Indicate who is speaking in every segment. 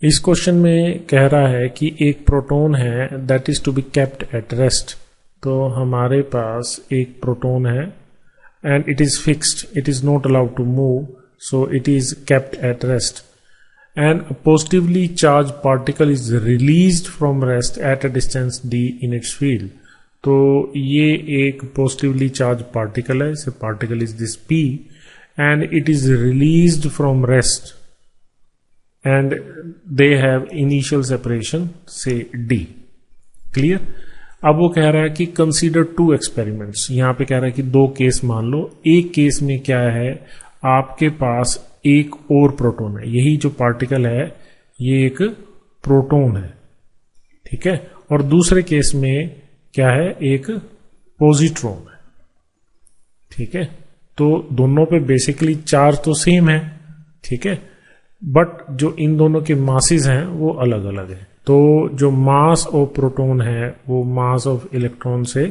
Speaker 1: इस क्वेश्चन में कह रहा है कि एक प्रोटॉन है that is to be kept at rest. तो हमारे पास एक प्रोटॉन है and it is fixed, it is not allowed to move, so it is kept at rest and a positively charged particle is released from rest at a distance d in its field। तो ये एक positively charged particle है, so particle is this p and it is released from rest and they have initial separation say d। Clear. अब वो कह रहा है कि कंसीडर टू एक्सपेरिमेंट्स, यहां पे कह रहा है कि दो केस मान लो। एक केस में क्या है, आपके पास एक और प्रोटॉन है, यही जो पार्टिकल है ये एक प्रोटॉन है, ठीक है। और दूसरे केस में क्या है, एक पॉजिट्रॉन है, ठीक है। तो दोनों पे बेसिकली चार्ज तो सेम है, ठीक है, बट जो इन दोनों के मासेस हैं वो अलग अलग है। तो जो मास ऑफ प्रोटॉन है वो मास ऑफ इलेक्ट्रॉन से,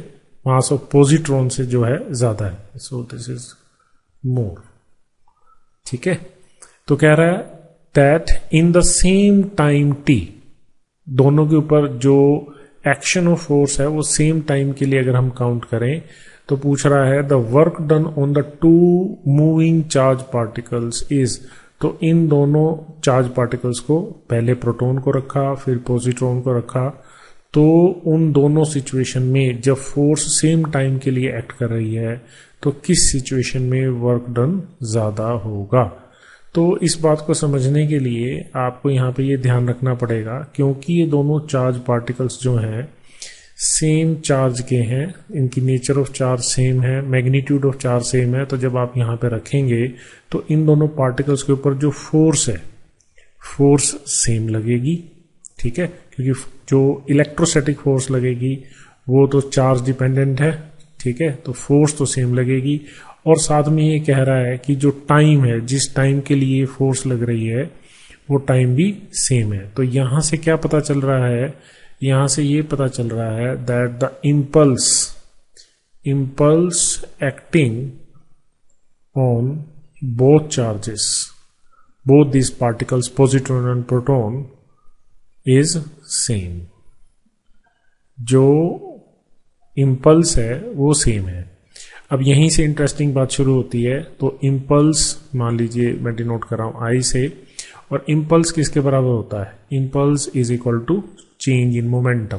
Speaker 1: मास ऑफ पॉजिट्रॉन से जो है ज्यादा है, सो दिस इज मोर, ठीक है। तो कह रहा है that in the same time T, दोनों के ऊपर जो एक्शन ऑफ फोर्स है वो सेम टाइम के लिए अगर हम काउंट करें तो पूछ रहा है the work done on the two moving charge particles is. तो इन दोनों चार्ज पार्टिकल्स को, पहले प्रोटॉन को रखा फिर पॉजिट्रॉन को रखा, तो उन दोनों सिचुएशन में जब फोर्स सेम टाइम के लिए एक्ट कर रही है तो किस सिचुएशन में वर्क डन ज्यादा होगा। तो इस बात को समझने के लिए आपको यहां पे ये ध्यान रखना पड़ेगा, क्योंकि ये दोनों चार्ज पार्टिकल्स जो हैं सेम चार्ज के हैं, इनकी नेचर ऑफ चार्ज सेम है, मैग्नीट्यूड ऑफ चार्ज सेम है। तो जब आप यहां पे रखेंगे तो इन दोनों पार्टिकल्स के ऊपर जो फोर्स है, फोर्स सेम लगेगी, ठीक है, क्योंकि जो इलेक्ट्रोस्टैटिक फोर्स लगेगी वो तो चार्ज डिपेंडेंट है, ठीक है, तो फोर्स तो सेम लगेगी। और साथ में ये कह रहा है कि जो टाइम है, जिस टाइम के लिए फोर्स लग रही है वो टाइम भी सेम है। तो यहां से क्या पता चल रहा है, यहां से ये पता चल रहा है that the impulse acting on both charges, both these particles positron and proton is same। जो इम्पल्स है वो सेम है। अब यहीं से इंटरेस्टिंग बात शुरू होती है। तो इम्पल्स मान लीजिए मैं डिनोट कर रहा हूं आई से, और इम्पल्स किसके बराबर होता है, impulse is equal to change in momentum.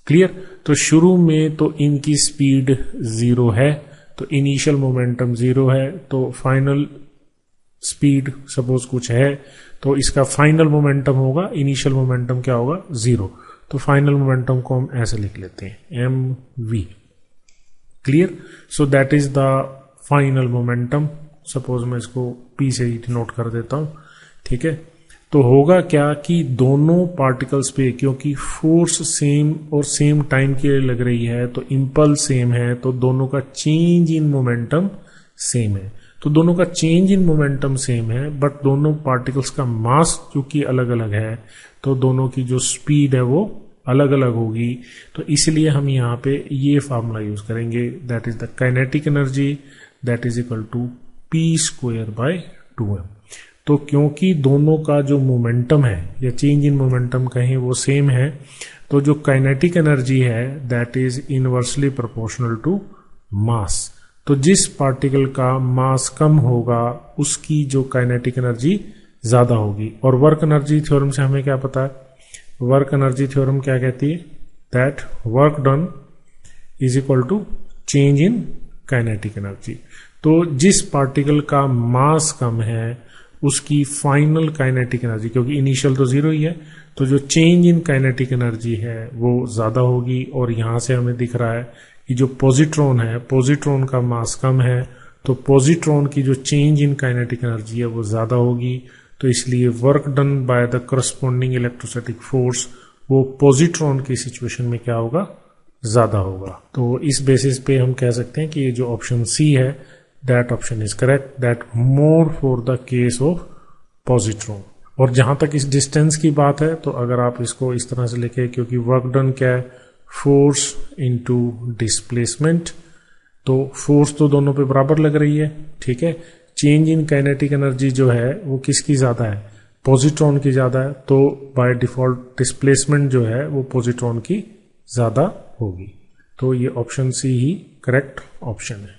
Speaker 1: Clear. तो शुरू में तो इनकी स्पीड 0 है, तो इनिशियल मोमेंटम 0 है, तो फाइनल स्पीड सपोज कुछ है, तो इसका फाइनल मोमेंटम होगा, इनिशियल मोमेंटम क्या होगा 0। तो फाइनल मोमेंटम को हम ऐसे लिख लेते हैं mv। Clear. So that is the final momentum. Suppose मैं इसको p से ही डिनोट कर देता हूं, ठीक है। तो होगा क्या कि दोनों पार्टिकल्स पे, क्योंकि फोर्स सेम और सेम टाइम के लिए लग रही है, तो इंपल्स सेम है, तो दोनों का चेंज इन मोमेंटम सेम है। तो दोनों का चेंज इन मोमेंटम सेम है, बट दोनों पार्टिकल्स का मास चूंकि अलग अलग है तो दोनों की जो स्पीड है वो अलग अलग होगी। तो इसलिए हम यहाँ पे ये फार्मूला यूज करेंगे, that is the kinetic energy that is equal to p²/2m। तो क्योंकि दोनों का जो मोमेंटम है या चेंज इन मोमेंटम कहें वो सेम है, तो जो काइनेटिक एनर्जी है that is inversely proportional to mass. तो जिस पार्टिकल का मास कम होगा उसकी जो काइनेटिक एनर्जी ज्यादा होगी। और वर्क एनर्जी थ्योरम से हमें क्या पता है, वर्क एनर्जी थ्योरम क्या कहती है, that work done is equal to change in kinetic energy. तो जिस पार्टिकल का मास कम है उसकी फाइनल काइनेटिक एनर्जी, क्योंकि इनिशियल तो 0 ही है, तो जो चेंज इन काइनेटिक एनर्जी है वो ज्यादा होगी। और यहां से हमें दिख रहा है कि जो पॉजिट्रॉन है, पॉजिट्रॉन का मास कम है, तो पॉजिट्रॉन की जो चेंज इन काइनेटिक एनर्जी है वो ज्यादा होगी। तो इसलिए work done by the corresponding electrostatic force वो पॉजिट्रॉन की सिचुएशन में क्या होगा, ज्यादा होगा। तो इस बेसिस पे हम कह सकते हैं कि ये जो ऑप्शन सी है that option is correct, that more for the case of positron. और जहां तक इस डिस्टेंस की बात है, तो अगर आप इसको इस तरह से लिखे, क्योंकि वर्क डन क्या है, फोर्स इनटू डिस्प्लेसमेंट, तो फोर्स तो दोनों पे बराबर लग रही है, ठीक है। चेंज इन काइनेटिक एनर्जी जो है वो किसकी ज्यादा है, पॉजिट्रॉन की ज़्यादा है, तो बाय डिफ़ॉल्ट डिस्प्लेसमेंट जो है वो पॉजिट्रॉन की ज़्यादा होगी। तो ये ऑप्शन सी ही करेक्ट ऑप्शन है।